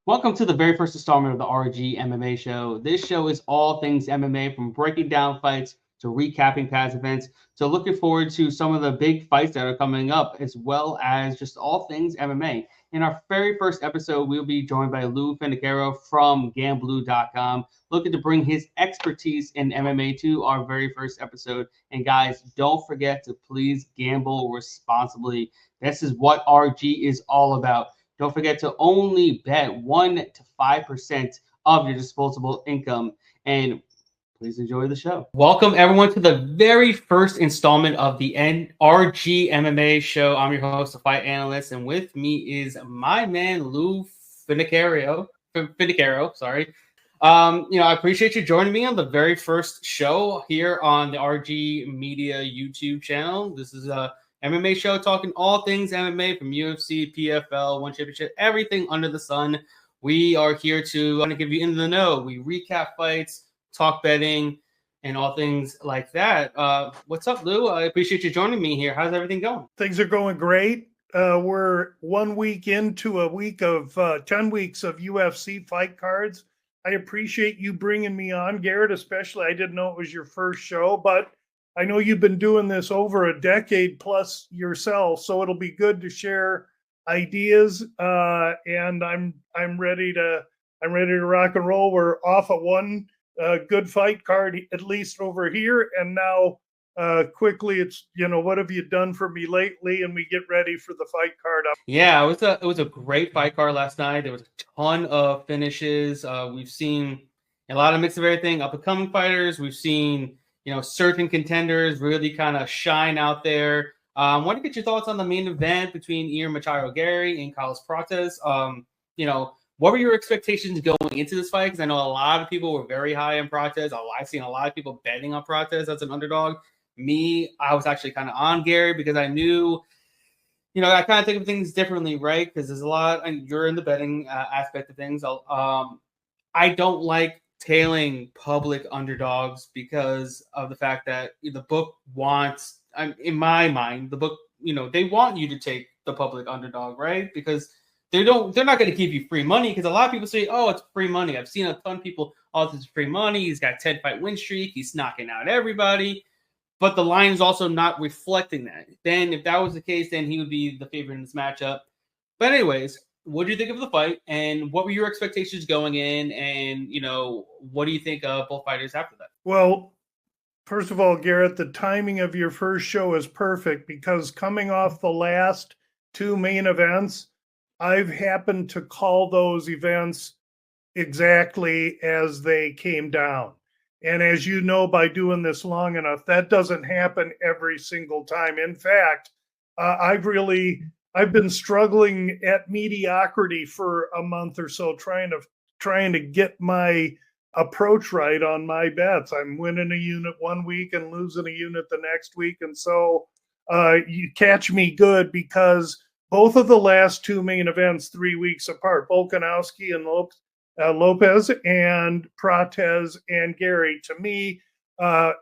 Welcome to the very first installment of the RG MMA Show. This show is all things MMA, from breaking down fights to recapping past events to looking forward to some of the big fights that are coming up, as well as just all things MMA. In our very first episode, we'll be joined by Lou Finocchiaro from GambLou.com, looking to bring his expertise in MMA to our very first episode. And guys, don't forget to please gamble responsibly. This is what RG is all about. Don't forget to only bet 1 to 5% of your disposable income. And please enjoy the show. Welcome, everyone, to the very first installment of the RG MMA Show. I'm your host, the fight analyst, and with me is my man, Lou Finocchiaro. Sorry. I appreciate you joining me on the very first show here on the RG Media YouTube channel. This is a MMA show talking all things MMA, from UFC, PFL, One Championship, everything under the sun. We are here to give you in the know. We recap fights, talk betting, and all things like that. What's up, Lou? I appreciate you joining me here. How's everything going? Things are going great. We're 1 week into a week of 10 weeks of UFC fight cards. I appreciate you bringing me on, Garrett, especially. I didn't know it was your first show, but I know you've been doing this over a decade plus yourself, so it'll be good to share ideas. And I'm ready to rock and roll. We're off at one good fight card, at least over here, and now quickly it's what have you done for me lately, and we get ready for the fight card up. Yeah, it was a great fight card last night. There was a ton of finishes. We've seen a lot of mix of everything, up and coming fighters. We've seen certain contenders really kind of shine out there. I want to get your thoughts on the main event between Ian Garry and Carlos Prates. What were your expectations going into this fight? Because I know a lot of people were very high on Prates. I've seen a lot of people betting on Prates as an underdog. Me, I was actually kind of on Garry because I knew, I kind of think of things differently, right? Because there's a lot, and you're in the betting aspect of things. I don't like tailing public underdogs because of the fact that the book wants, in my mind, the book, they want you to take the public underdog, right? Because they're not going to give you free money, because a lot of people say, oh, it's free money. I've seen a ton of people, oh, this is free money. He's got a 10-fight win streak. He's knocking out everybody. But the line is also not reflecting that. Then if that was the case, then he would be the favorite in this matchup. But anyways, what do you think of the fight, and what were your expectations going in, and what do you think of both fighters after that? Well, first of all, Garrett, the timing of your first show is perfect, because coming off the last two main events, I've happened to call those events exactly as they came down. And as you know, by doing this long enough, that doesn't happen every single time. In fact, I've been struggling at mediocrity for a month or so, trying to get my approach right on my bets. I'm winning a unit 1 week and losing a unit the next week. And so you catch me good, because both of the last two main events, 3 weeks apart, Volkanovski and Lopez and Prates and Garry, to me,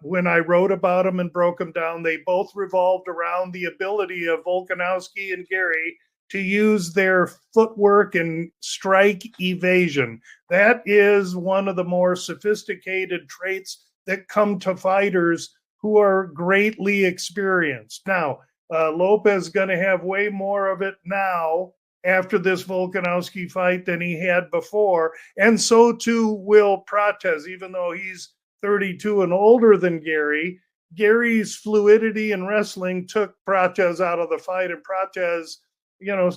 when I wrote about them and broke them down, they both revolved around the ability of Volkanovski and Garry to use their footwork and strike evasion. That is one of the more sophisticated traits that come to fighters who are greatly experienced. Now, Lopez is going to have way more of it now after this Volkanovski fight than he had before. And so too will Prates, even though he's 32 and older than Garry. Gary's fluidity in wrestling took Prates out of the fight, and Prates,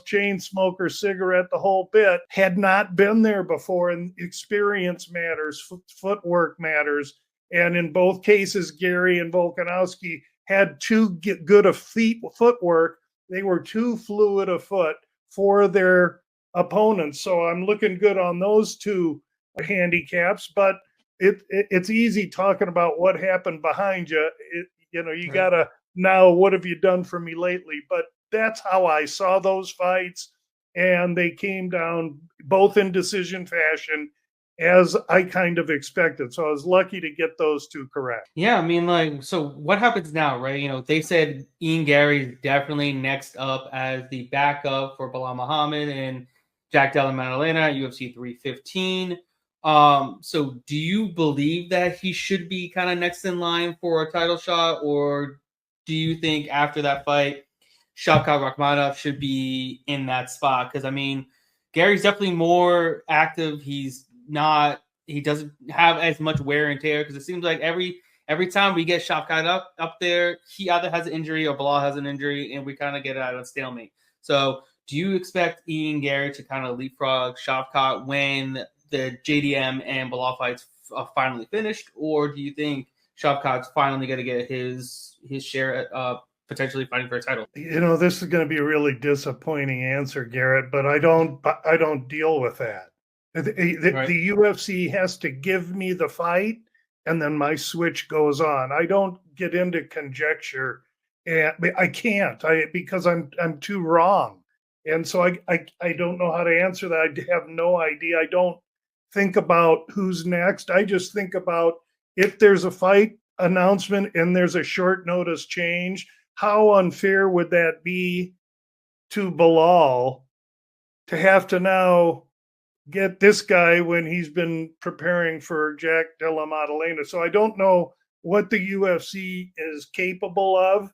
chain smoker, cigarette, the whole bit, had not been there before, and experience matters, footwork matters. And in both cases, Garry and Volkanovski had too good of footwork. They were too fluid of foot for their opponents. So I'm looking good on those two handicaps, but it's easy talking about what happened behind you. You got to now, what have you done for me lately? But that's how I saw those fights, and they came down both in decision fashion, as I kind of expected. So I was lucky to get those two correct. Yeah, I mean, so what happens now, right? They said Ian Garry is definitely next up as the backup for Bilal Muhammad, and Jack Della Maddalena, UFC 315. So do you believe that he should be kind of next in line for a title shot, or do you think after that fight, Shavkat Rakhmonov should be in that spot? Because I mean, Gary's definitely more active. He doesn't have as much wear and tear, because it seems like every time we get Shavkat up there, he either has an injury or Bilal has an injury, and we kind of get out of stalemate. So do you expect Ian Garry to kind of leapfrog Shavkat when the JDM and Bilal fights are finally finished, or do you think Shavkat's finally going to get his share at potentially fighting for a title? This is going to be a really disappointing answer, Garrett, but I don't deal with that. The UFC has to give me the fight, and then my switch goes on. I don't get into conjecture, and I can't because I'm too wrong. And so I don't know how to answer that. I have no idea. I don't think about who's next. I just think about if there's a fight announcement and there's a short notice change, how unfair would that be to Bilal to have to now get this guy when he's been preparing for Jack Della Maddalena? So I don't know what the UFC is capable of.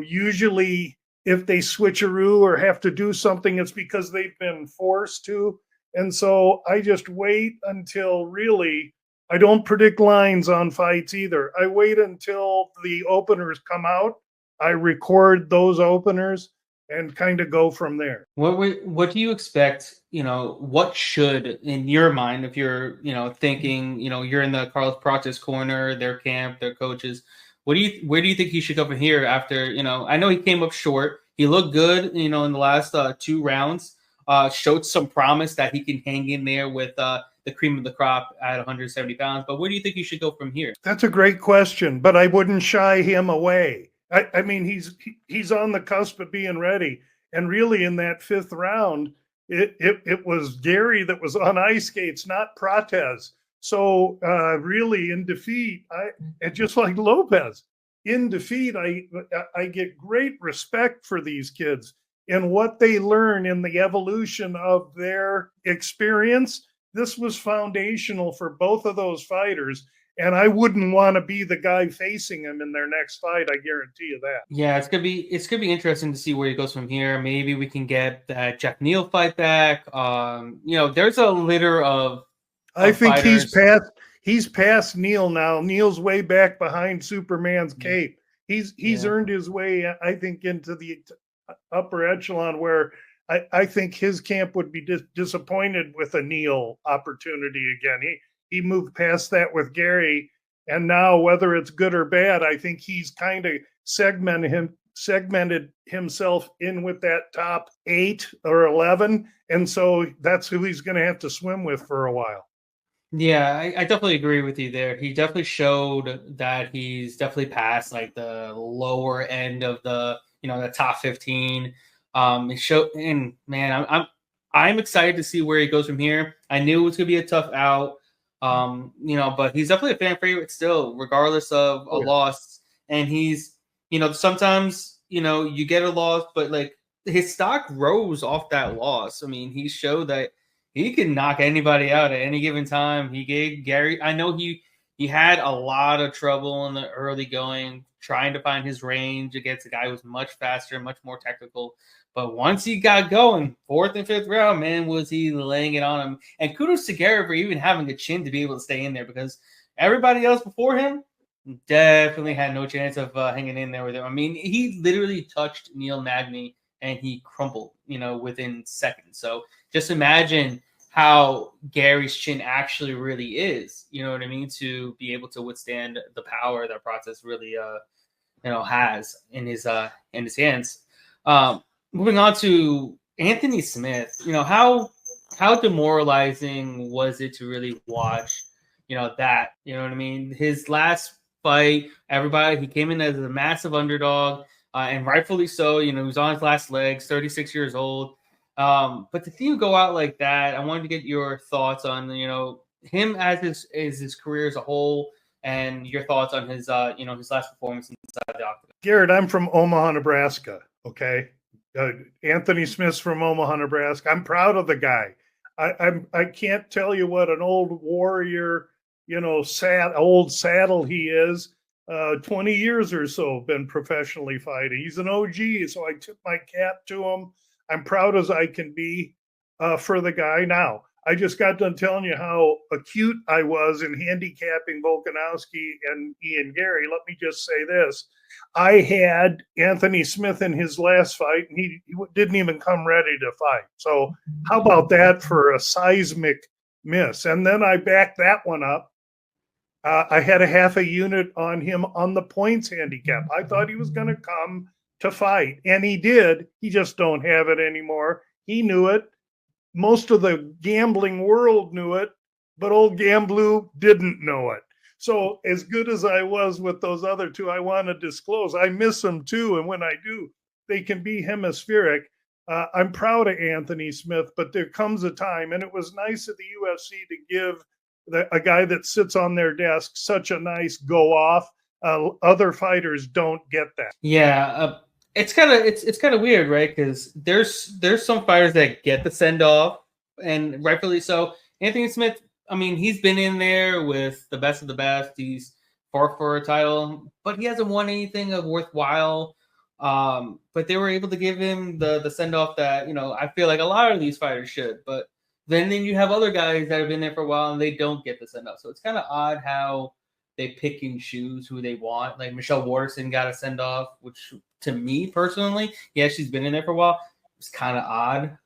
Usually if they switcheroo or have to do something, it's because they've been forced to. And so I just wait until I don't predict lines on fights either. I wait until the openers come out. I record those openers and kind of go from there. What do you expect? What should, in your mind, if you're thinking, you're in the Carlos Prates corner, their camp, their coaches, where do you think he should go from here after? I know he came up short. He looked good, in the last 2 rounds. Showed some promise that he can hang in there with the cream of the crop at 170 pounds. But where do you think he should go from here? That's a great question, but I wouldn't shy him away. I mean, he's on the cusp of being ready. And really, in that 5th round, it was Garry that was on ice skates, not Prates. So really, in defeat, and just like Lopez, in defeat, I get great respect for these kids and what they learn in the evolution of their experience. This was foundational for both of those fighters. And I wouldn't want to be the guy facing him in their next fight. I guarantee you that. Yeah, it's gonna be interesting to see where he goes from here. Maybe we can get that Jack Neal fight back. There's a litter of I think fighters. he's past Neal now. Neal's way back behind Superman's cape. He's earned his way, I think, into the upper echelon where I think his camp would be disappointed with a Neal opportunity again. He moved past that with Garry, and now whether it's good or bad, I think he's kind of segmented himself in with that top 8 or 11, and so that's who he's going to have to swim with for a while. Yeah, I definitely agree with you there. He definitely showed that he's definitely past like the lower end of the the top 15. It showed, and man, I'm excited to see where he goes from here. I knew it was gonna be a tough out. But he's definitely a fan favorite still, regardless of a loss. And he's, sometimes, you get a loss, but like his stock rose off that loss. I mean, he showed that he can knock anybody out at any given time. He gave Garry, I know he had a lot of trouble in the early going, trying to find his range against a guy who was much faster, much more technical. But once he got going, 4th and 5th round, man, was he laying it on him. And kudos to Garry for even having the chin to be able to stay in there, because everybody else before him definitely had no chance of hanging in there with him. I mean, he literally touched Neil Magny and he crumbled, within seconds. So just imagine how Gary's chin actually really is, you know what I mean, to be able to withstand the power that Prates really, has in his hands. Moving on to Anthony Smith, how demoralizing was it to really watch, that, you know what I mean? His last fight, he came in as a massive underdog, and rightfully so. He was on his last legs, 36 years old. But to see him go out like that, I wanted to get your thoughts on, him as his career as a whole, and your thoughts on his, his last performance inside the octagon. Garrett, I'm from Omaha, Nebraska. Okay. Anthony Smith's from Omaha, Nebraska. I'm proud of the guy. I can't tell you what an old warrior, old saddle he is. 20 years or so been professionally fighting. He's an OG, so I tip my cap to him. I'm proud as I can be for the guy. Now, I just got done telling you how acute I was in handicapping Volkanovski and Ian Garry. Let me just say this. I had Anthony Smith in his last fight, and he didn't even come ready to fight. So how about that for a seismic miss? And then I backed that one up. I had a half a unit on him on the points handicap. I thought he was going to come to fight, and he did. He just don't have it anymore. He knew it. Most of the gambling world knew it, but old GambLou didn't know it. So as good as I was with those other two, I want to disclose I miss them too. And when I do, they can be hemispheric. I'm proud of Anthony Smith, but there comes a time, and it was nice of the UFC to give a guy that sits on their desk such a nice go off. Other fighters don't get that. Yeah, it's kind of weird, right? Because there's some fighters that get the send off, and rightfully so. Anthony Smith, I mean, he's been in there with the best of the best. He's fought for a title, but he hasn't won anything of worthwhile. But they were able to give him the send off that I feel like a lot of these fighters should. But then you have other guys that have been there for a while and they don't get the send off. So it's kind of odd how they pick and choose who they want. Like Michelle Waterson got a send off, which to me personally, yeah, she's been in there for a while. It's kind of odd.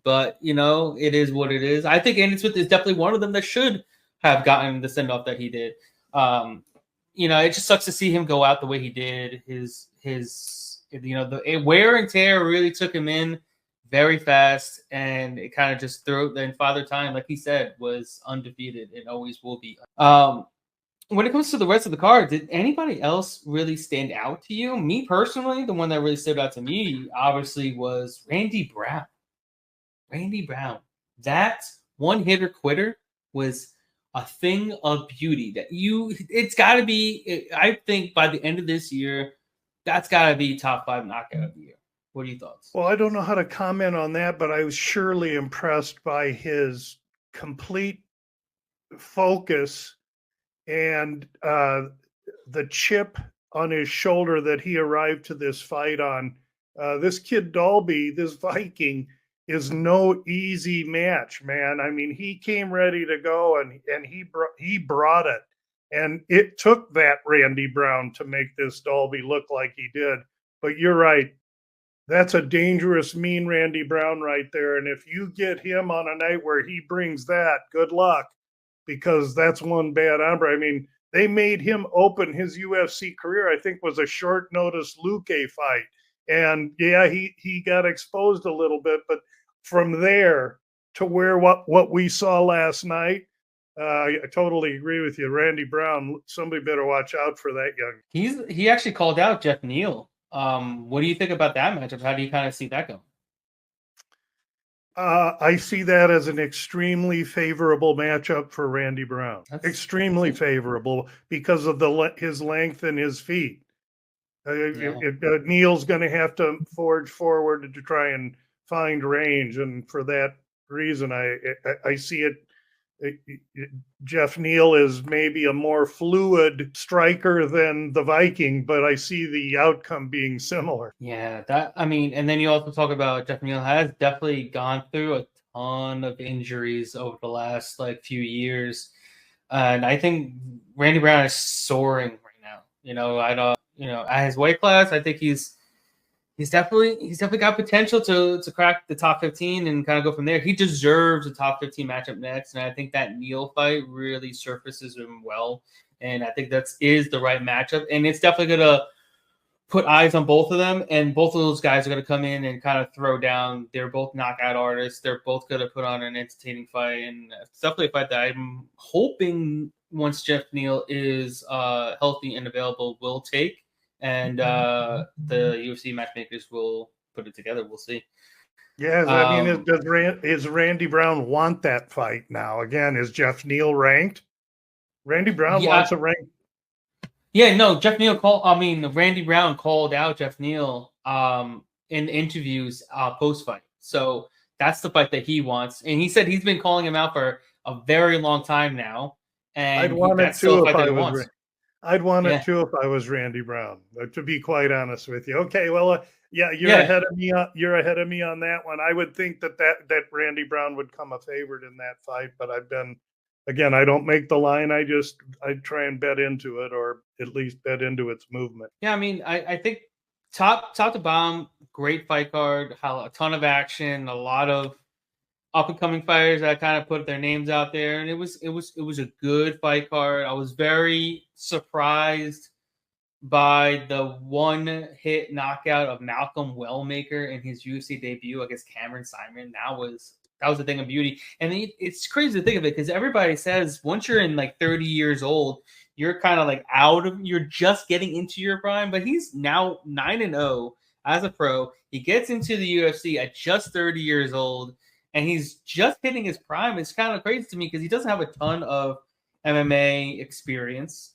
But it is what it is. I think Andy Smith is definitely one of them that should have gotten the send off that he did. It just sucks to see him go out the way he did. His the wear and tear really took him in very fast, and it kind of just threw. Then Father Time, like he said, was undefeated and always will be. When it comes to the rest of the card, did anybody else really stand out to you? Me personally, the one that really stood out to me, obviously, was Randy Brown. Randy Brown. That one-hitter quitter was a thing of beauty. It's got to be, I think by the end of this year, that's got to be top 5 knockout of the year. What are your thoughts? Well, I don't know how to comment on that, but I was surely impressed by his complete focus and the chip on his shoulder that he arrived to this fight on. This kid Dalby, this Viking, is no easy match, man. I mean, he came ready to go, and he brought it. And it took that Randy Brown to make this Dalby look like he did. But you're right. That's a dangerous, mean Randy Brown right there. And if you get him on a night where he brings that, good luck, because that's one bad hombre. I mean, they made him open his UFC career, I think was a short notice Luque fight. And yeah, he got exposed a little bit, but from there to where what we saw last night, I totally agree with you. Randy Brown, somebody better watch out for that young. He actually called out Jeff Neal. What do you think about that matchup? How do you kind of see that going? I see that as an extremely favorable matchup for Randy Brown. Extremely favorable because of his length and his feet. Neal's going to have to forge forward to try and find range, and for that reason, I see it. Jeff Neal is maybe a more fluid striker than the Viking, but I see the outcome being similar. Yeah, and then you also talk about Jeff Neal has definitely gone through a ton of injuries over the last few years, and I think Randy Brown is soaring right now. At his weight class, I think he's definitely got potential to crack the top 15 and kind of go from there. He deserves a top 15 matchup next, and I think that Neal fight really surfaces him well, and I think that is the right matchup, and it's definitely going to put eyes on both of them, and both of those guys are going to come in and kind of throw down. They're both knockout artists. They're both going to put on an entertaining fight, and it's definitely a fight that I'm hoping once Jeff Neal is healthy and available will take. And the UFC matchmakers will put it together. We'll see. Yeah, I mean, does Randy Brown want that fight now? Again, is Jeff Neal ranked? Randy Brown wants a rank. Yeah, no, Randy Brown called out Jeff Neal in interviews post-fight. So that's the fight that he wants. And he said he's been calling him out for a very long time now. And I'd want it that's still too a fight if that I he was. wants. I'd want Yeah. it too if I was Randy Brown. To be quite honest with you. Okay, well, you're ahead of me. You're ahead of me on that one. I would think that Randy Brown would come a favorite in that fight, but again, I don't make the line. I try and bet into it, or at least bet into its movement. Yeah, I mean, I think top to bottom, great fight card, a ton of action, a lot of up and coming fighters that kind of put their names out there, and it was a good fight card. I was very surprised by the one hit knockout of Malcolm Wellmaker in his UFC debut against Cameron Simon. That was a thing of beauty. And it's crazy to think of it because everybody says once you're in like 30 years old, you're kind of like you're just getting into your prime. But he's now 9-0 as a pro. He gets into the UFC at just 30 years old, and he's just hitting his prime. It's kind of crazy to me because he doesn't have a ton of MMA experience.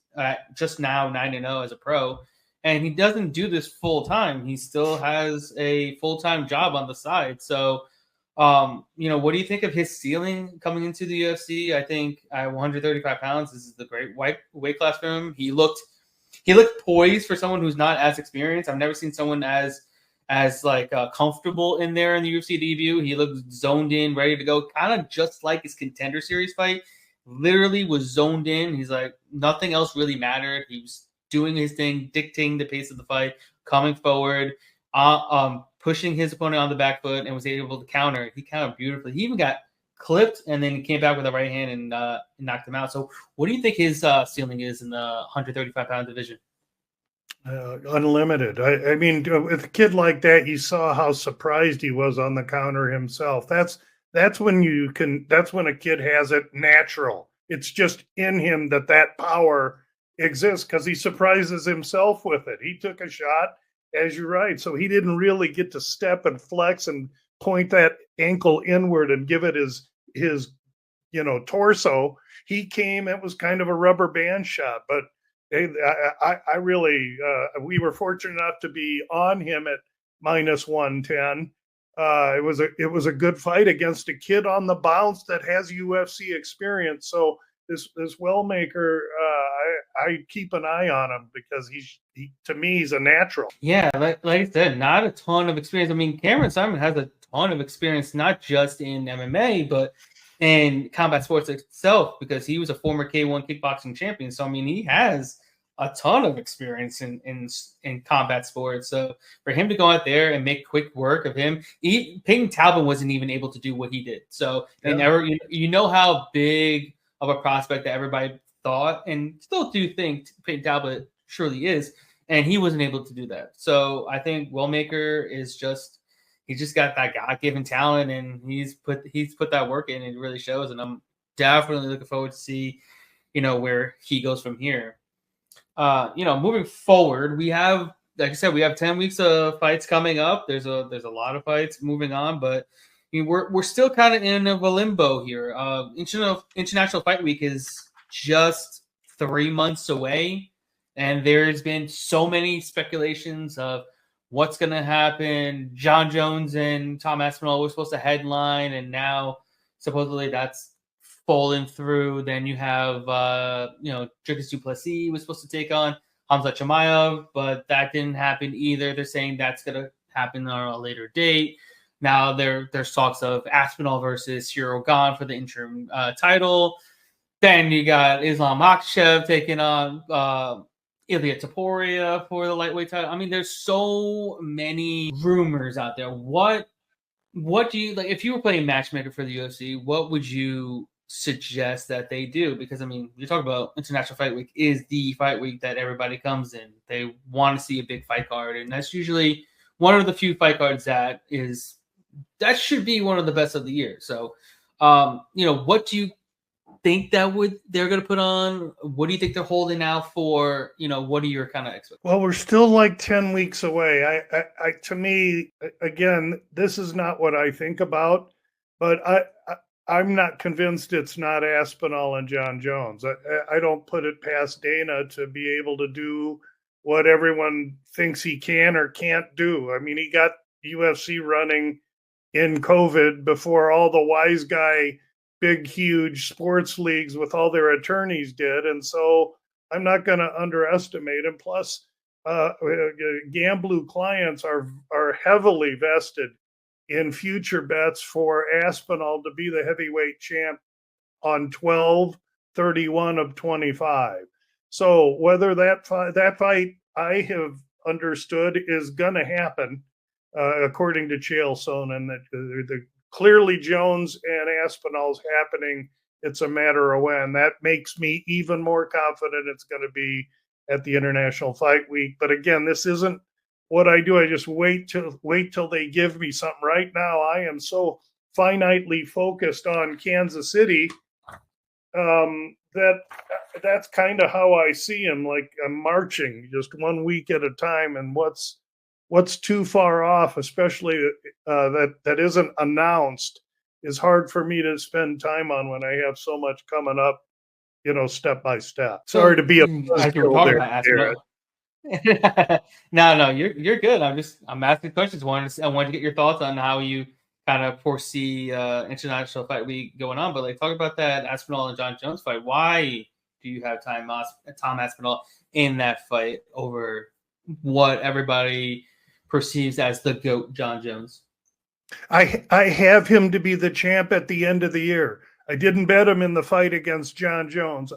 Just now 9-0 as a pro, and he doesn't do this full time. He still has a full-time job on the side. So, what do you think of his ceiling coming into the UFC? I think at 135 pounds, this is the great weight class for him. He looked poised for someone who's not as experienced. I've never seen someone as comfortable in there in the UFC debut. He looked zoned in, ready to go, kind of just like his Contender Series fight. Literally was zoned in. He's like, nothing else really mattered. He was doing his thing, dictating the pace of the fight, coming forward, pushing his opponent on the back foot, and was able to counter. He countered beautifully. He even got clipped, and then he came back with a right hand and knocked him out. So what do you think his ceiling is in the 135-pound division? Unlimited. I mean, with a kid like that, you saw how surprised he was on the counter himself. That's when a kid has it natural. It's just in him that power exists because he surprises himself with it. He took a shot, as you're right. So he didn't really get to step and flex and point that ankle inward and give it his torso. He came, it was kind of a rubber band shot, but I really, we were fortunate enough to be on him at minus 110. It was a good fight against a kid on the bounce that has UFC experience. So this Wellmaker, I keep an eye on him because he to me he's a natural. Yeah, like I said, not a ton of experience. I mean, Cameron Simon has a ton of experience, not just in MMA, but in combat sports itself, because he was a former K1 kickboxing champion. So I mean, he has a ton of experience in combat sports. So for him to go out there and make quick work of him, Peyton Talbot wasn't even able to do what he did. So you know how big of a prospect that everybody thought and still do think Peyton Talbot surely is, and he wasn't able to do that. So I think Wellmaker is he just got that God-given talent, and he's put that work in, and it really shows. And I'm definitely looking forward to see, where he goes from here. Moving forward, we have, like I said, we have 10 weeks of fights coming up. There's a lot of fights moving on, but we're still kind of in a limbo here. International Fight Week is just 3 months away, and there's been so many speculations of what's going to happen. Jon Jones and Tom Aspinall were supposed to headline, and now supposedly that's fallen through. Then you have, Dricus Du Plessis was supposed to take on Hamza Chimaev, but that didn't happen either. They're saying that's going to happen on a later date. Now there's talks of Aspinall versus Cyril Gane for the interim title. Then you got Islam Makhachev taking on Ilia Topuria for the lightweight title. I mean, there's so many rumors out there. What do you like? If you were playing matchmaker for the UFC, what would you suggest that they do? Because I mean, you talk about International Fight Week is the fight week that everybody comes in. They want to see a big fight card, and that's usually one of the few fight cards that should be one of the best of the year. So, what do you think they're going to put on? What do you think they're holding out for? What are your kind of expectations? Well, we're still like 10 weeks away. To me, again, this is not what I think about, but I'm not convinced it's not Aspinall and Jon Jones. I don't put it past Dana to be able to do what everyone thinks he can or can't do. I mean, he got UFC running in COVID before all the wise guy, big, huge sports leagues with all their attorneys did. And so I'm not going to underestimate him. Plus, GambLou clients are heavily vested in future bets for Aspinall to be the heavyweight champ on 12/31 of 25. So whether that fight I have understood is going to happen, according to Chael Sonnen, that clearly Jones and Aspinall's happening. It's a matter of when. That makes me even more confident it's going to be at the International Fight Week. But again, this isn't what I do. I just wait till they give me something. Right now, I am so finitely focused on Kansas City that's kind of how I see him. Like I'm marching just 1 week at a time, and what's too far off, especially that isn't announced, is hard for me to spend time on when I have so much coming up, step by step. Sorry to be a No, you're good. I'm asking questions. I wanted to get your thoughts on how you kind of foresee International Fight Week going on. But talk about that Aspinall and Jon Jones fight. Why do you have Tom Aspinall in that fight over what everybody perceives as the GOAT, Jon Jones? I have him to be the champ at the end of the year. I didn't bet him in the fight against Jon Jones.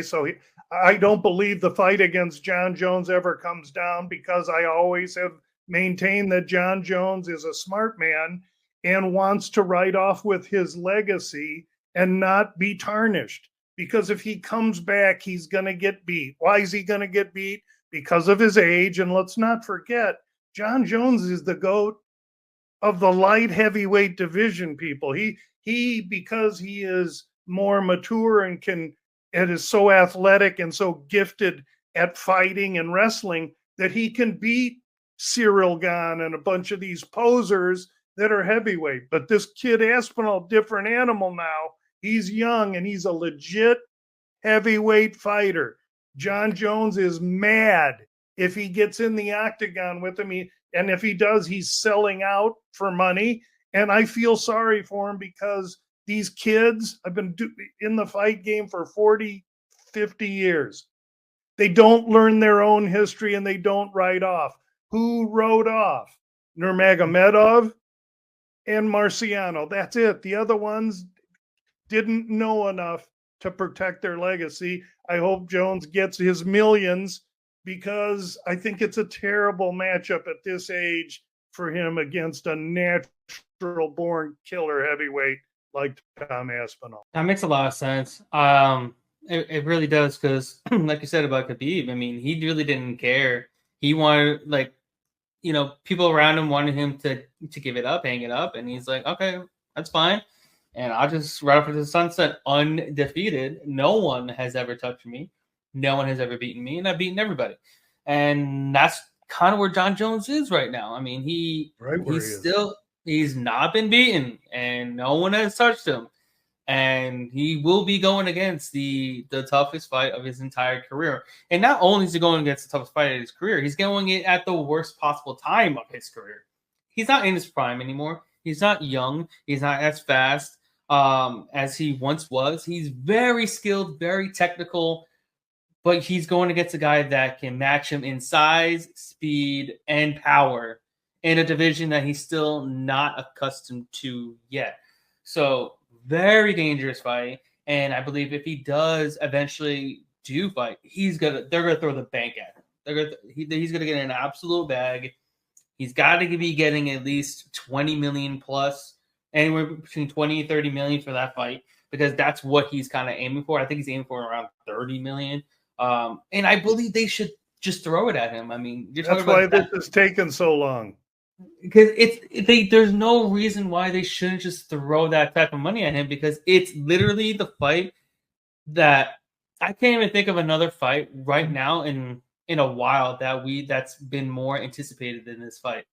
So I don't believe the fight against Jon Jones ever comes down, because I always have maintained that Jon Jones is a smart man and wants to ride off with his legacy and not be tarnished. Because if he comes back, he's going to get beat. Why is he going to get beat? Because of his age. And let's not forget, Jon Jones is the GOAT of the light heavyweight division, people. He because he is more mature and is so athletic and so gifted at fighting and wrestling that he can beat Cyril Gane and a bunch of these posers that are heavyweight. But this kid Aspinall, different animal now. He's young and he's a legit heavyweight fighter. Jon Jones is mad if he gets in the octagon with him. And if he does, he's selling out for money. And I feel sorry for him, because these kids have been in the fight game for 40, 50 years. They don't learn their own history and they don't write off. Who wrote off? Nurmagomedov and Marciano. That's it. The other ones didn't know enough to protect their legacy. I hope Jones gets his millions, because I think it's a terrible matchup at this age for him against a natural-born killer heavyweight like Tom Aspinall. That makes a lot of sense. It really does, because like you said about Khabib, I mean, he really didn't care. He wanted, people around him wanted him to give it up, hang it up, and he's like, okay, that's fine. And I'll just ride off into the sunset undefeated. No one has ever touched me. No one has ever beaten me, and I've beaten everybody. And that's kind of where Jon Jones is right now. I mean, he's not been beaten, and no one has touched him. And he will be going against the toughest fight of his entire career. And not only is he going against the toughest fight of his career, he's going it at the worst possible time of his career. He's not in his prime anymore. He's not young. He's not as fast as he once was. He's very skilled, very technical, but he's going against a guy that can match him in size, speed, and power in a division that he's still not accustomed to yet. So very dangerous fight. And I believe if he does eventually fight, they're gonna throw the bank at him. He's gonna get an absolute bag. He's got to be getting at least 20 million plus, anywhere between 20 and 30 million for that fight, because that's what he's kind of aiming for. I think he's aiming for around 30 million. And I believe they should just throw it at him. I mean, that's why this has taken so long. Because there's no reason why they shouldn't just throw that type of money at him, because it's literally the fight that I can't even think of another fight right now in a while that's been more anticipated than this fight.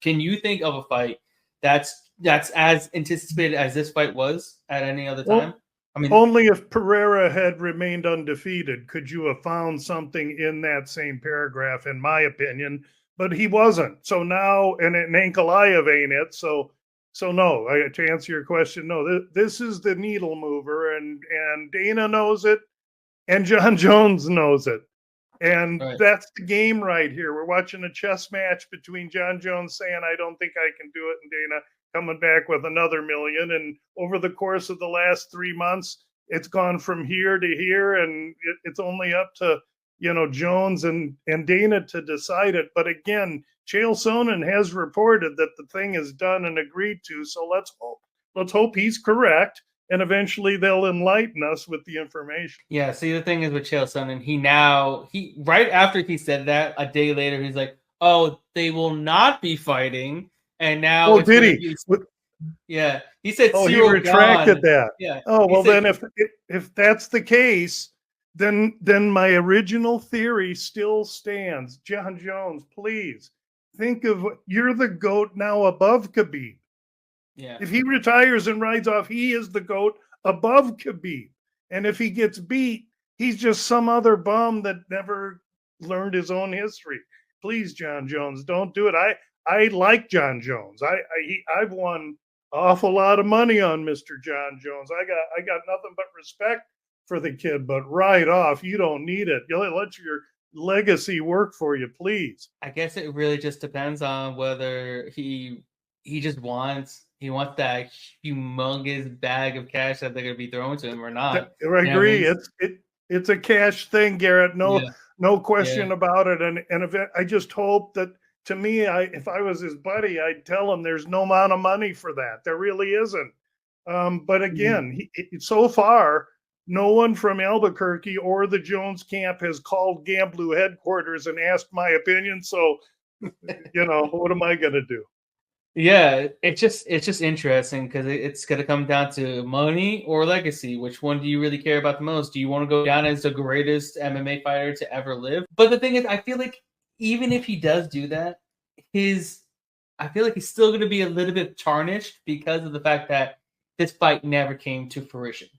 Can you think of a fight that's as anticipated as this fight was at any other time? I mean, only if Pereira had remained undefeated could you have found something in that same paragraph, in my opinion. but he wasn't. So now, and Ankalaev ain't it. So no, to answer your question, no, this is the needle mover, and Dana knows it, and Jon Jones knows it. And that's the game right here. We're watching a chess match between Jon Jones saying, I don't think I can do it, and Dana coming back with another million. And over the course of the last 3 months, it's gone from here to here, and it's only up to, Jones and Dana to decide it. But again, Chael Sonnen has reported that the thing is done and agreed to. So let's hope he's correct, and eventually they'll enlighten us with the information. Yeah. See, the thing is with Chael Sonnen, he right after he said that, a day later, he's like, "Oh, they will not be fighting." And now, did he? Yeah, he said. Oh, he retracted that. Yeah. Oh, well, then if that's the case, then my original theory still stands. Jon Jones, please think of, you're the GOAT now above Khabib. Yeah. If he retires and rides off, he is the GOAT above Khabib. And if he gets beat, he's just some other bum that never learned his own history. Please, Jon Jones, don't do it. I like Jon Jones. I've won an awful lot of money on Mr. Jon Jones. I got nothing but respect for the kid, but right off, you don't need it. You'll let your legacy work for you, please. I guess it really just depends on whether he just wants that humongous bag of cash that they're going to be throwing to him or not. I agree. It's a cash thing, Garrett. No question about it. And I just hope that, to me, if I was his buddy, I'd tell him there's no amount of money for that. There really isn't. But again, so far, no one from Albuquerque or the Jones camp has called GambLou headquarters and asked my opinion. So, what am I going to do? Yeah, it's just interesting because it's going to come down to money or legacy. Which one do you really care about the most? Do you want to go down as the greatest MMA fighter to ever live? But the thing is, I feel like even if he does do that, I feel like he's still going to be a little bit tarnished because of the fact that this fight never came to fruition.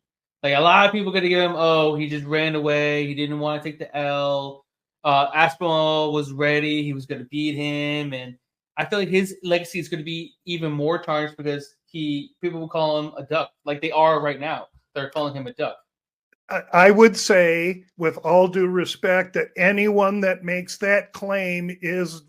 Like, a lot of people are going to give him, oh, he just ran away. He didn't want to take the L. Aspinall was ready. He was going to beat him. And I feel like his legacy is going to be even more tarnished because people will call him a duck, like they are right now. They're calling him a duck. I would say, with all due respect, that anyone that makes that claim has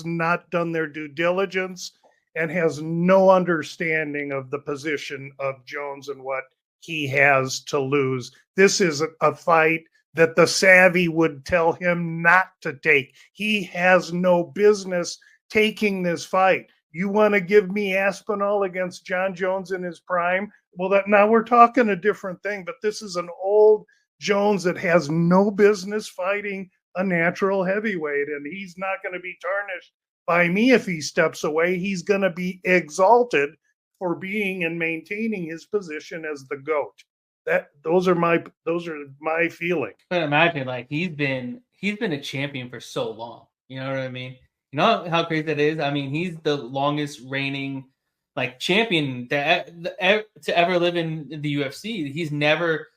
not done their due diligence and has no understanding of the position of Jones and what he has to lose. This is a fight that the savvy would tell him not to take. He has no business taking this fight. You want to give me Aspinall against Jon Jones in his prime? Well, now we're talking a different thing, but this is an old Jones that has no business fighting a natural heavyweight, and he's not going to be tarnished by me if he steps away. He's going to be exalted for being and maintaining his position as the GOAT. Those are my feelings. But imagine, like, he's been a champion for so long. You know what I mean? You know how crazy that is? I mean, he's the longest reigning champion to ever live in the UFC. He's never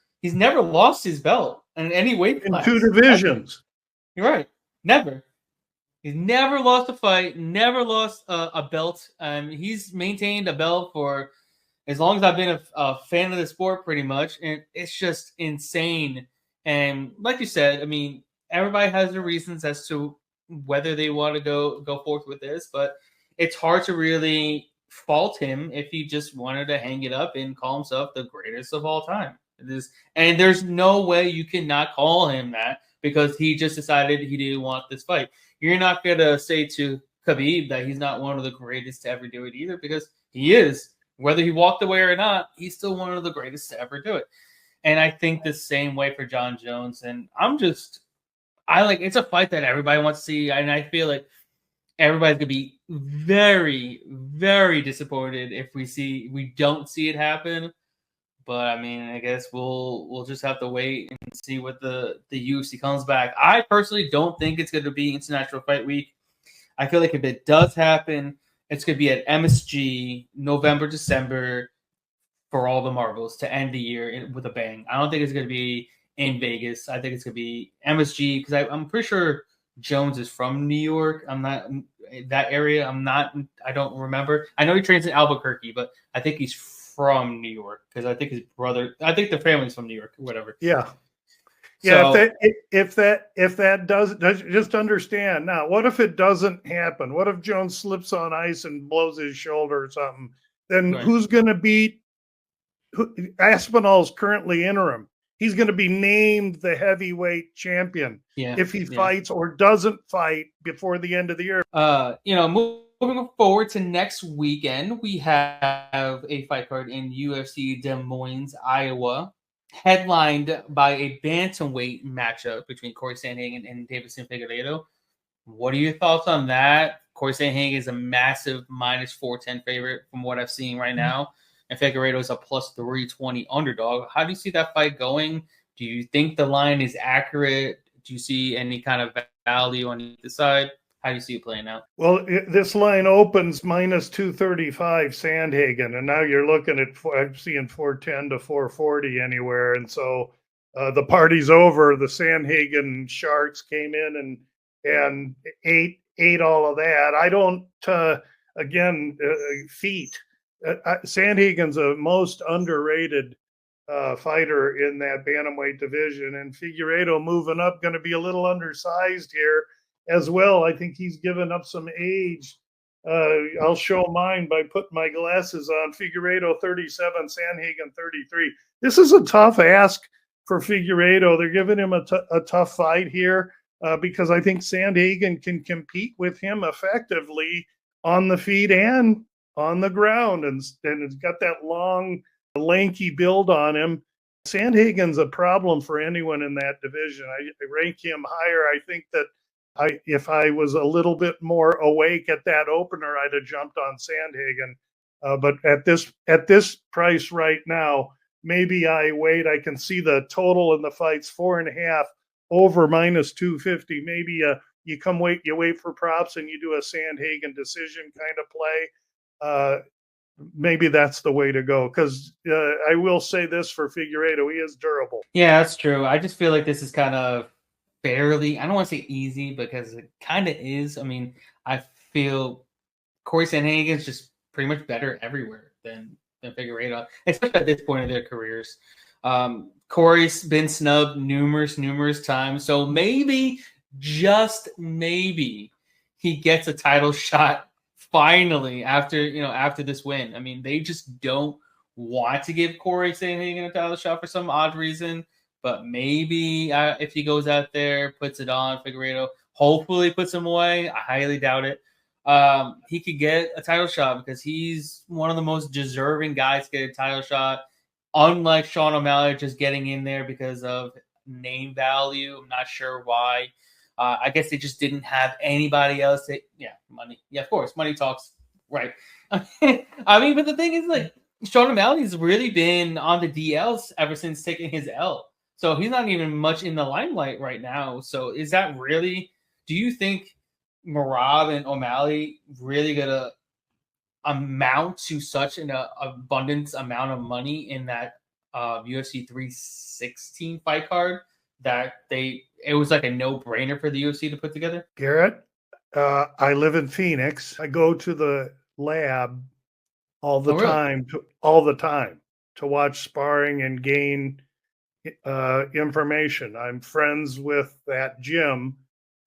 lost his belt in any weight class. In two divisions. You're right. Never. He's never lost a fight, never lost a belt. He's maintained a belt for as long as I've been a fan of the sport, pretty much. And it's just insane. And like you said, I mean, everybody has their reasons as to whether they want to go forth with this, but it's hard to really fault him if he just wanted to hang it up and call himself the greatest of all time. And there's no way you cannot call him that because he just decided he didn't want this fight. You're not going to say to Khabib that he's not one of the greatest to ever do it either, because he is. Whether he walked away or not, he's still one of the greatest to ever do it. And I think the same way for Jon Jones. And it's a fight that everybody wants to see. And I feel like everybody's going to be very, very disappointed if we don't see it happen. But I mean, I guess we'll just have to wait and see what the UFC comes back. I personally don't think it's going to be International Fight Week. I feel like if it does happen, it's going to be at MSG November, December for all the marbles to end the year with a bang. I don't think it's going to be in Vegas. I think it's going to be MSG because I'm pretty sure Jones is from New York. I'm not that area. I don't remember. I know he trains in Albuquerque, but I think he's from New York because I think his brother. I think the family's from New York, or whatever. Yeah. So, Yeah, if that does just understand now, what if it doesn't happen? What if Jones slips on ice and blows his shoulder or something? Then right. who's going to beat? Aspinall's currently interim. He's going to be named the heavyweight champion if he fights or doesn't fight before the end of the year. Moving forward to next weekend, we have a fight card in UFC Des Moines, Iowa, headlined by a bantamweight matchup between Corey Sandhagen and Deiveson Figueiredo. What are your thoughts on that? Corey Sandhagen is a massive minus 410 favorite from what I've seen right now, and Figueiredo is a plus 320 underdog. How do you see that fight going? Do you think the line is accurate? Do you see any kind of value on either side? How do you see it playing out? Well, this line opens minus 235 Sandhagen, and now you're looking at, I'm seeing 410 to 440 anywhere. And so the party's over. The Sandhagen Sharks came in and ate all of that. I don't, feet. Sandhagen's a most underrated fighter in that bantamweight division, and Figueiredo moving up, going to be a little undersized here as well. I think he's given up some age. I'll show mine by putting my glasses on. Figueiredo 37, Sandhagen 33. This is a tough ask for Figueiredo. They're giving him a tough fight here because I think Sandhagen can compete with him effectively on the feet and on the ground, and it's got that long, lanky build on him. Sandhagen's a problem for anyone in that division. I rank him higher. I think that if I was a little bit more awake at that opener, I'd have jumped on Sandhagen. But at this price right now, maybe I wait. I can see the total in the fights 4.5 over minus 250. Maybe you wait for props and you do a Sandhagen decision kind of play. Maybe that's the way to go, because I will say this for Figueiredo, he is durable. Yeah, that's true. I just feel like this is kind of fairly, I don't want to say easy because it kind of is. I mean, I feel Corey Sandhagen is just pretty much better everywhere than Figueiredo, especially at this point in their careers. Corey's been snubbed numerous times, so maybe, just maybe, he gets a title shot finally after this win. I mean, they just don't want to give Corey Sandhagen a title shot for some odd reason. But maybe if he goes out there, puts it on Figueiredo, hopefully puts him away. I highly doubt it. He could get a title shot because he's one of the most deserving guys to get a title shot. Unlike Sean O'Malley just getting in there because of name value. I'm not sure why. I guess they just didn't have anybody else. Money. Yeah, of course. Money talks. Right. I mean, but the thing is, like, Sean O'Malley's really been on the DLs ever since taking his L. So he's not even much in the limelight right now. So is that really, do you think Merab and O'Malley really going to amount to such an abundance amount of money in that UFC 316 fight card that it was like a no-brainer for the UFC to put together? Garrett, I live in Phoenix. I go to the lab all the time to watch sparring and gain information. I'm friends with that gym,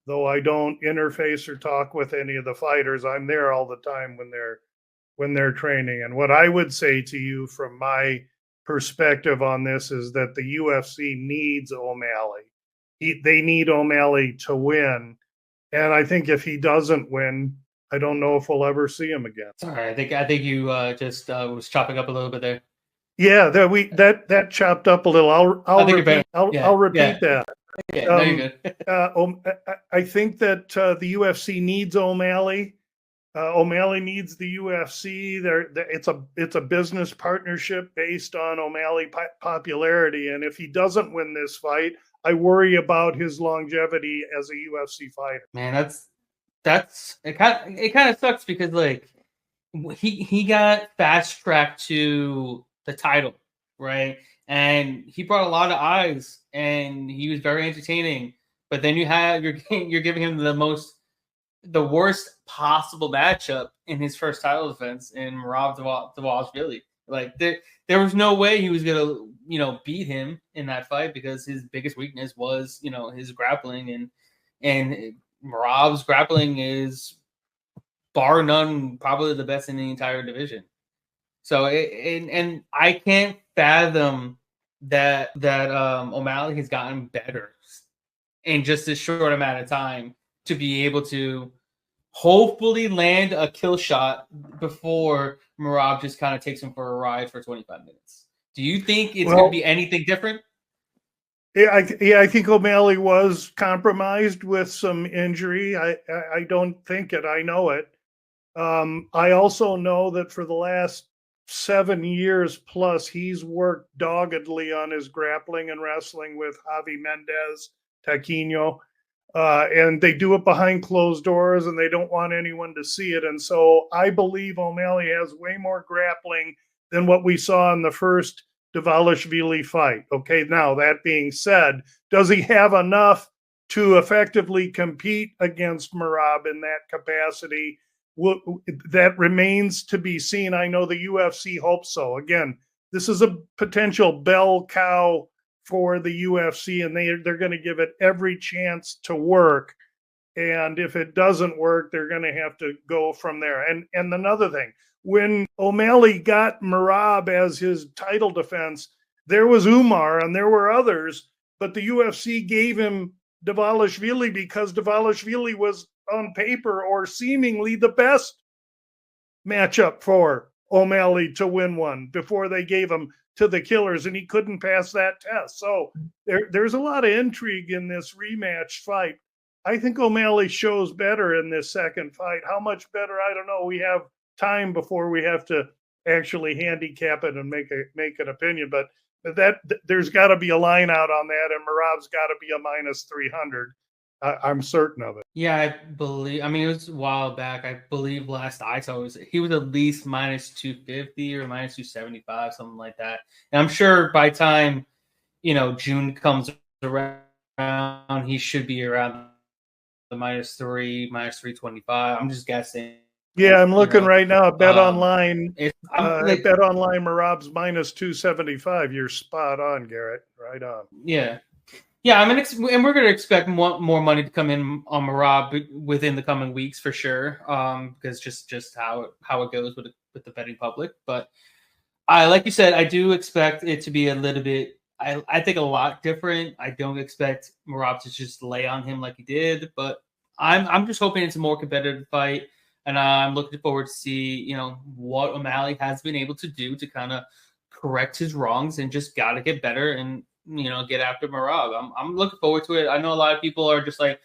though I don't interface or talk with any of the fighters. I'm there all the time when they're training. And what I would say to you from my perspective on this is that the UFC needs O'Malley. They need O'Malley to win. And I think if he doesn't win, I don't know if we'll ever see him again. Sorry, I think you just was chopping up a little bit there. Yeah, that chopped up a little. I'll repeat that. Okay, no, you're good. I think that the UFC needs O'Malley. O'Malley needs the UFC. It's a business partnership based on O'Malley popularity, and if he doesn't win this fight, I worry about his longevity as a UFC fighter. Man, that's it. Kind of sucks because like he got fast tracked to the title, right? And he brought a lot of eyes, and he was very entertaining. But then you're giving him the worst possible matchup in his first title defense in Merab Dvalishvili. Like there was no way he was gonna beat him in that fight because his biggest weakness was his grappling, and Merab's grappling is bar none probably the best in the entire division. So and I can't fathom that O'Malley has gotten better in just this short amount of time to be able to hopefully land a kill shot before Merab just kind of takes him for a ride for 25 minutes. Do you think it's going to be anything different? Yeah, I think O'Malley was compromised with some injury. I don't think it. I know it. I also know that for the last 7 years plus, he's worked doggedly on his grappling and wrestling with Javi Mendez, Taquino. And they do it behind closed doors, and they don't want anyone to see it. And so I believe O'Malley has way more grappling than what we saw in the first Dvalishvili fight. Okay, now that being said, does he have enough to effectively compete against Merab in that capacity? That remains to be seen. I know the UFC hopes so. Again, this is a potential bell cow for the UFC, and they're going to give it every chance to work. And if it doesn't work, they're going to have to go from there. And another thing, when O'Malley got Merab as his title defense, there was Umar and there were others, but the UFC gave him Dvalishvili because Dvalishvili was on paper or seemingly the best matchup for O'Malley to win one before they gave him to the Killers, and he couldn't pass that test. So there's a lot of intrigue in this rematch fight. I think O'Malley shows better in this second fight. How much better, I don't know. We have time before we have to actually handicap it and make an opinion, but that there's got to be a line out on that, and Merab's got to be a minus 300. I'm certain of it. Yeah, I believe. I mean, it was a while back. I believe last I saw he was at least minus 250 or minus 275, something like that. And I'm sure by time June comes around, he should be around the minus 325. I'm just guessing. Yeah, I'm looking right now at Bet Online. Bet Online, Merab's minus 275. You're spot on, Garrett. Right on. Yeah. Yeah, I mean, and we're going to expect more money to come in on Merab within the coming weeks for sure, because just how it goes with the betting public. But like you said, I do expect it to be a little bit. I think a lot different. I don't expect Merab to just lay on him like he did, but I'm just hoping it's a more competitive fight, and I'm looking forward to see what O'Malley has been able to do to kind of correct his wrongs and just got to get better and get after Merab. I'm looking forward to it. I know a lot of people are just like,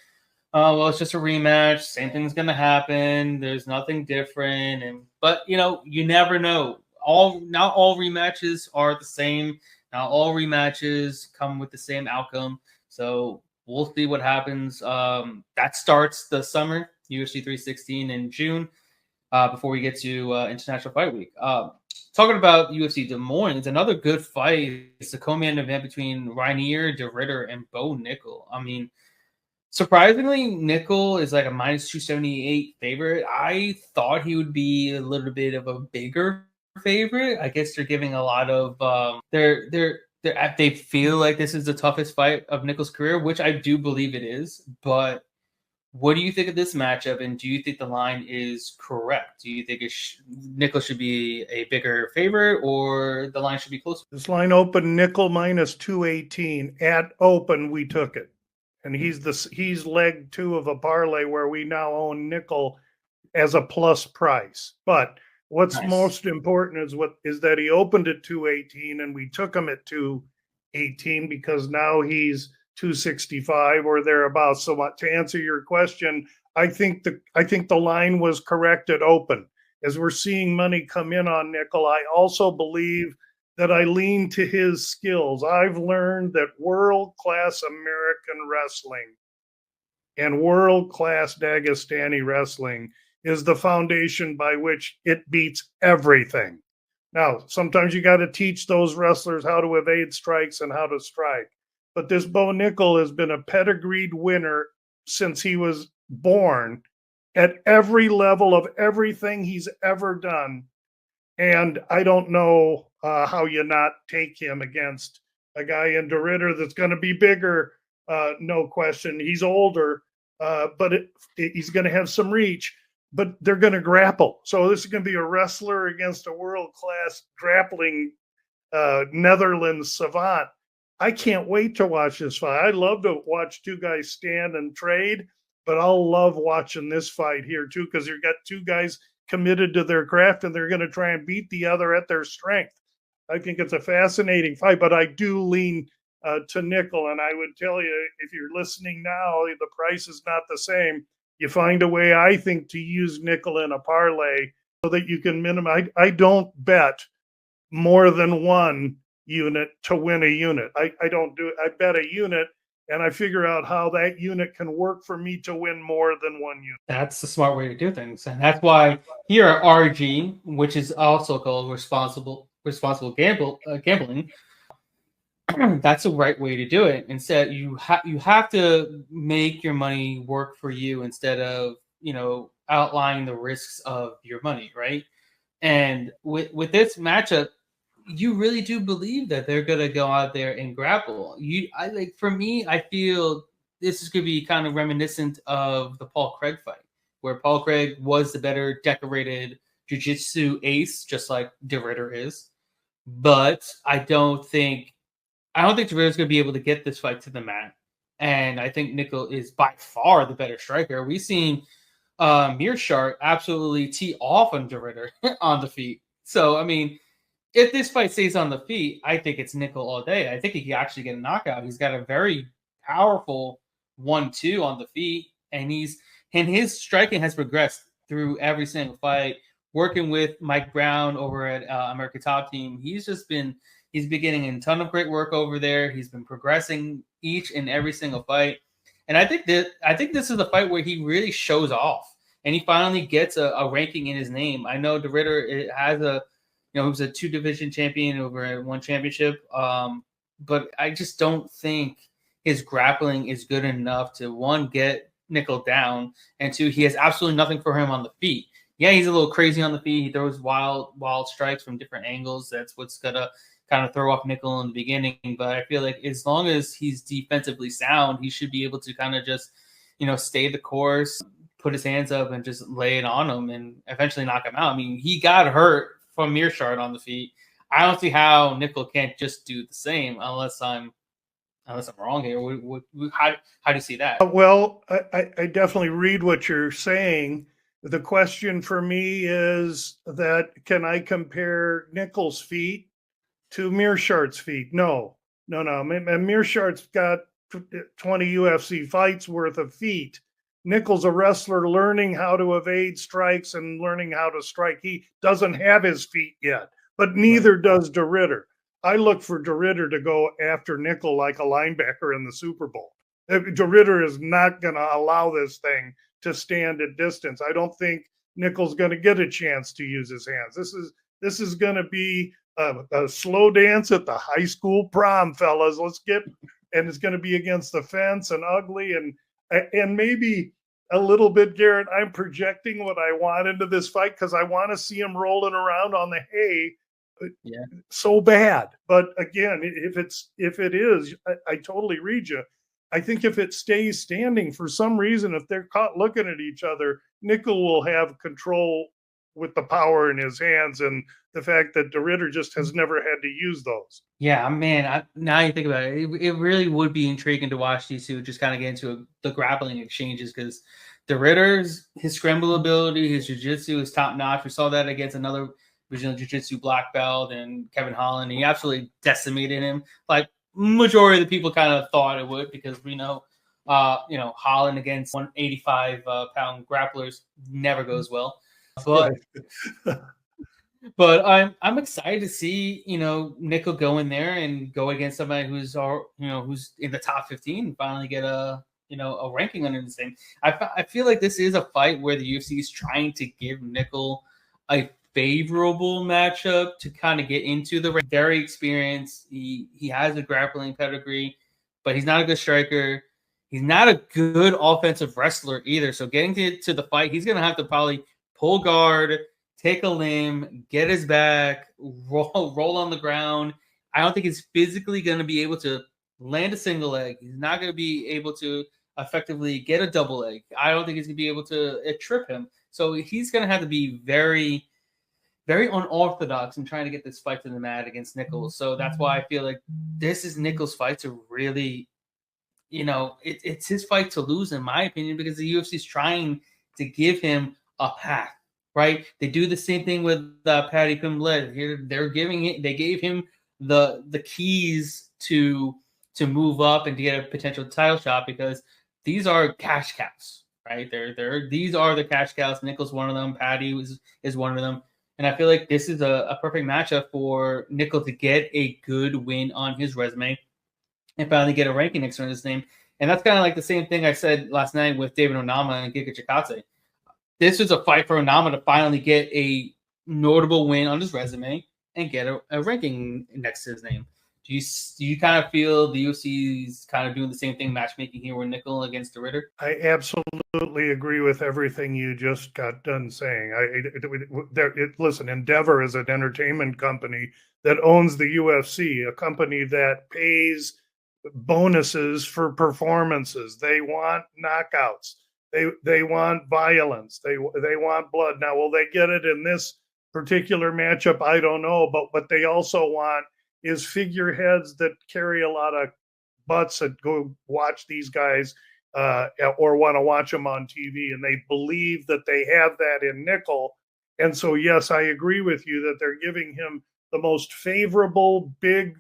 oh, well, it's just a rematch. Same thing's gonna happen. There's nothing different. But you never know. Not all rematches are the same. Not all rematches come with the same outcome. So we'll see what happens. That starts the summer, UFC 316 in June, before we get to International Fight Week. Talking about UFC Des Moines, another good fight. It's the co-main event between Rainier, De Ritter, and Bo Nickal. I mean, surprisingly, Nickal is like a minus 278 favorite. I thought he would be a little bit of a bigger favorite. I guess they're giving a lot of they feel like this is the toughest fight of Nickal's career, which I do believe it is. But what do you think of this matchup, and do you think the line is correct? Do you think Nickal should be a bigger favorite, or the line should be closer? This line open Nickal minus 218. At open, we took it. And he's leg 2 of a parlay where we now own Nickal as a plus price. But what's most important is that he opened at 218 and we took him at 218 because now he's 265 or thereabouts. So to answer your question, I think the line was correct at open. As we're seeing money come in on Nickal, I also believe that I lean to his skills. I've learned that world-class American wrestling and world-class Dagestani wrestling is the foundation by which it beats everything. Now, sometimes you got to teach those wrestlers how to evade strikes and how to strike. but this Bo Nickal has been a pedigreed winner since he was born at every level of everything he's ever done. And I don't know how you not take him against a guy in De Ridder that's going to be bigger, no question. He's older, but he's going to have some reach, but they're going to grapple. So this is going to be a wrestler against a world-class grappling Netherlands savant. I can't wait to watch this fight. I love to watch two guys stand and trade, but I'll love watching this fight here too, because you've got two guys committed to their craft and they're going to try and beat the other at their strength. I think it's a fascinating fight, but I do lean to Nickal. And I would tell you, if you're listening now, the price is not the same. You find a way, I think, to use Nickal in a parlay so that you can minimize. I don't bet more than one unit to win a unit. I don't do it. I bet a unit and I figure out how that unit can work for me to win more than one unit. That's the smart way to do things. And that's why here at RG, which is also called responsible gambling, that's the right way to do it. Instead, you have to make your money work for you instead of, outlining the risks of your money, right? And with this matchup, you really do believe that they're gonna go out there and grapple. For me, I feel this is gonna be kind of reminiscent of the Paul Craig fight, where Paul Craig was the better decorated jiu-jitsu ace, just like De Ridder is. But I don't think De Ridder's gonna be able to get this fight to the mat. And I think Nickal is by far the better striker. We've seen Mearshart absolutely tee off on De Ridder on the feet. So I mean, if this fight stays on the feet, I think it's Nickal all day. I think he can actually get a knockout. He's got a very powerful 1-2 on the feet, and his striking has progressed through every single fight. Working with Mike Brown over at American Top Team, he's been getting a ton of great work over there. He's been progressing each and every single fight, and I think this is the fight where he really shows off, and he finally gets a ranking in his name. I know De Ridder has he was a 2-division champion over one championship. But I just don't think his grappling is good enough to, one, get Nickal down, and two, he has absolutely nothing for him on the feet. Yeah, he's a little crazy on the feet. He throws wild strikes from different angles. That's what's going to kind of throw off Nickal in the beginning. But I feel like as long as he's defensively sound, he should be able to kind of just, stay the course, put his hands up, and just lay it on him and eventually knock him out. I mean, he got hurt from Mearshart on the feet. I don't see how Nickal can't just do the same unless I'm wrong here. How do you see that? Well, I definitely read what you're saying. The question for me is that can I compare Nickal's feet to Mearshart's feet? No. Mearshart's got 20 UFC fights worth of feet. Nickal's a wrestler learning how to evade strikes and learning how to strike. He doesn't have his feet yet, but neither does De Ridder. I look for De Ridder to go after Nickal like a linebacker in the Super Bowl. De Ridder is not going to allow this thing to stand at distance. I don't think Nickal's going to get a chance to use his hands. This is going to be a slow dance at the high school prom, fellas. And it's going to be against the fence and ugly and maybe a little bit, Garrett, I'm projecting what I want into this fight because I want to see him rolling around on the hay so bad. But again, if it is, I totally read you. I think if it stays standing for some reason, if they're caught looking at each other, Nickal will have control with the power in his hands and the fact that De Ridder just has never had to use those. Yeah, man. Now you think about it, it really would be intriguing to watch these two just kind of get into the grappling exchanges because De Ridder's, his scramble ability, his jiu-jitsu is top notch. We saw that against another Brazilian jiu-jitsu black belt and Kevin Holland. He absolutely decimated him. Like majority of the people kind of thought it would because we know, Holland against 185-pound grapplers never goes well. But I'm excited to see Nickal go in there and go against somebody who's in the top 15 and finally get a ranking under his name. I feel like this is a fight where the UFC is trying to give Nickal a favorable matchup to kind of get into the very experienced. He has a grappling pedigree. but he's not a good striker. He's not a good offensive wrestler either. So getting to the fight, he's going to have to probably pull guard, take a limb, get his back, roll on the ground. I don't think he's physically going to be able to land a single leg. He's not going to be able to effectively get a double leg. I don't think he's going to be able to trip him. So he's going to have to be very, very unorthodox in trying to get this fight to the mat against Nickal. So that's why I feel like this is Nickal's fight to really, it's his fight to lose, in my opinion, because the UFC is trying to give him a path, right? They do the same thing with Paddy Pimblett. Here, they gave him the keys to move up and to get a potential title shot, because these are cash cows, right? These are the cash cows. Nickal's one of them. Paddy is one of them. And I feel like this is a perfect matchup for Nickal to get a good win on his resume and finally get a ranking next to his name. And that's kind of like the same thing I said last night with David Onama and Giga Chikadze. This was a fight for Onama to finally get a notable win on his resume and get a ranking next to his name. Do you kind of feel the UFC's kind of doing the same thing, matchmaking here with Nickal against the Ritter? I absolutely agree with everything you just got done saying. Listen, Endeavor is an entertainment company that owns the UFC, a company that pays bonuses for performances. They want knockouts. They want violence. They want blood. Now, will they get it in this particular matchup? I don't know. But what they also want is figureheads that carry a lot of butts that go watch these guys or want to watch them on TV, and they believe that they have that in Nickal. And so, yes, I agree with you that they're giving him the most favorable big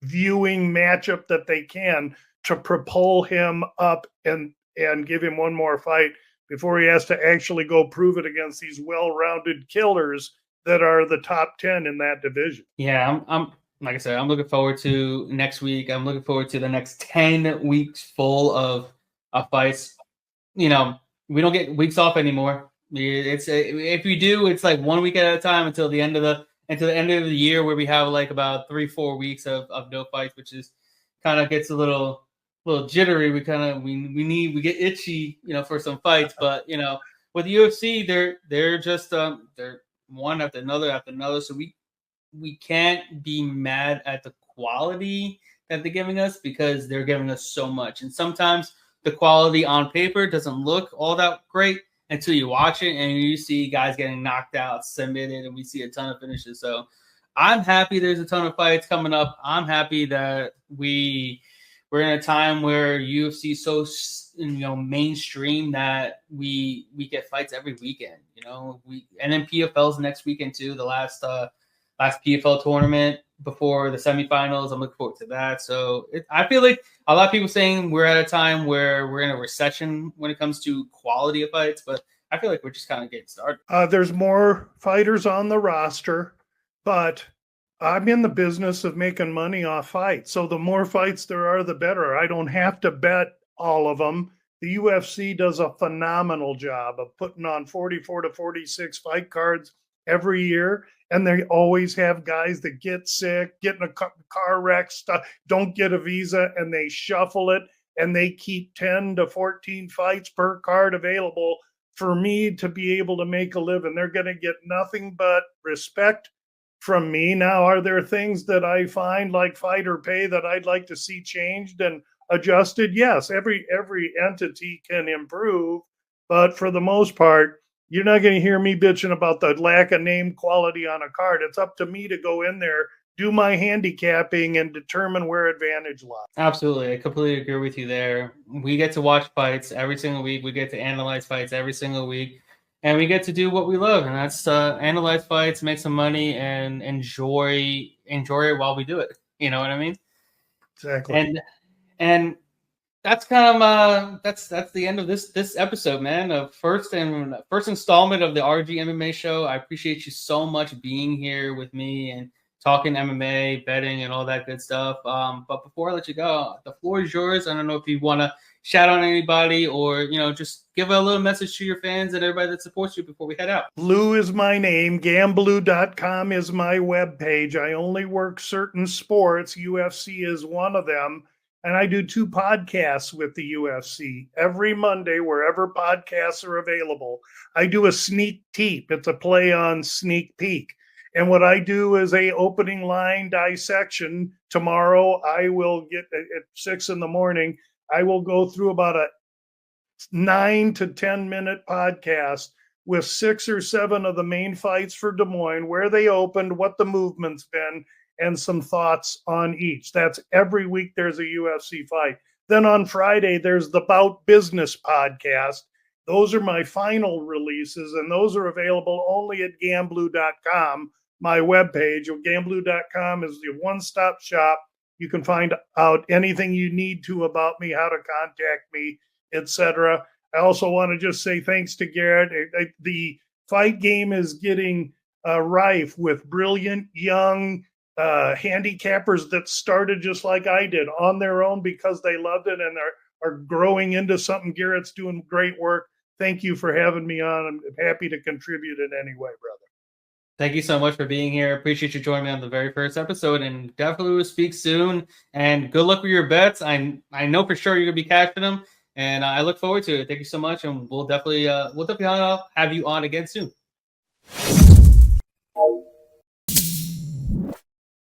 viewing matchup that they can to propel him up and give him one more fight before he has to actually go prove it against these well-rounded killers that are the top 10 in that division. Yeah, I'm like I said, I'm looking forward to next week. I'm looking forward to the next 10 weeks full of fights. We don't get weeks off anymore. If we do, it's like 1 week at a time until the end of the year, where we have like about 3-4 weeks of no fights, which is kind of gets a little jittery. We get itchy, for some fights. But with the UFC, they're just they're one after another. So we can't be mad at the quality that they're giving us, because they're giving us so much. And sometimes the quality on paper doesn't look all that great until you watch it and you see guys getting knocked out, submitted, and we see a ton of finishes. So I'm happy there's a ton of fights coming up. I'm happy that we're in a time where UFC is so mainstream that we get fights every weekend. And then PFL's next weekend too. The last PFL tournament before the semifinals. I'm looking forward to that. So I feel like a lot of people saying we're at a time where we're in a recession when it comes to quality of fights, but I feel like we're just kind of getting started. There's more fighters on the roster, but I'm in the business of making money off fights. So the more fights there are, the better. I don't have to bet all of them. The UFC does a phenomenal job of putting on 44 to 46 fight cards every year. And they always have guys that get sick, get in a car wreck, don't get a visa, and they shuffle it, and they keep 10 to 14 fights per card available for me to be able to make a living. They're going to get nothing but respect from me. Now, are there things that I find like fighter pay that I'd like to see changed and adjusted? Yes, every entity can improve, but for the most part, you're not going to hear me bitching about the lack of name quality on a card. It's up to me to go in there, do my handicapping, and determine where advantage lies. Absolutely. I completely agree with you there. We get to watch fights every single week. We get to analyze fights every single week. And we get to do what we love, and that's analyze fights, make some money, and enjoy it while we do it. You know what I mean? Exactly. And that's kind of that's the end of this episode, man. Of first installment of the RG MMA Show. I appreciate you so much being here with me and talking MMA, betting, and all that good stuff. But before I let you go, the floor is yours. I don't know if you want to shout out anybody or just give a little message to your fans and everybody that supports you before we head out. Lou is my name. GambLou.com is my webpage. I only work certain sports. UFC is one of them. And I do 2 podcasts with the UFC every Monday, wherever podcasts are available. I do a sneak peek. It's a play on sneak peek. And what I do is a opening line dissection. Tomorrow, I will get at 6 in the morning. I will go through about a 9 to 10 minute podcast with 6 or 7 of the main fights for Des Moines, where they opened, what the movement's been, and some thoughts on each. That's every week there's a UFC fight. Then on Friday, there's the Bout Business podcast. Those are my final releases, and those are available only at GambLou.com, my webpage. GambLou.com is the one-stop shop. You can find out anything you need to about me, how to contact me, etc. I also want to just say thanks to Garrett. The fight game is getting rife with brilliant young handicappers that started just like I did on their own because they loved it and are growing into something. Garrett's doing great work. Thank you for having me on. I'm happy to contribute in any way, brother. Thank you so much for being here. Appreciate you joining me on the very first episode, and definitely will speak soon. And good luck with your bets. I know for sure you're gonna be cashing them, and I look forward to it. Thank you so much, and we'll definitely have you on again soon.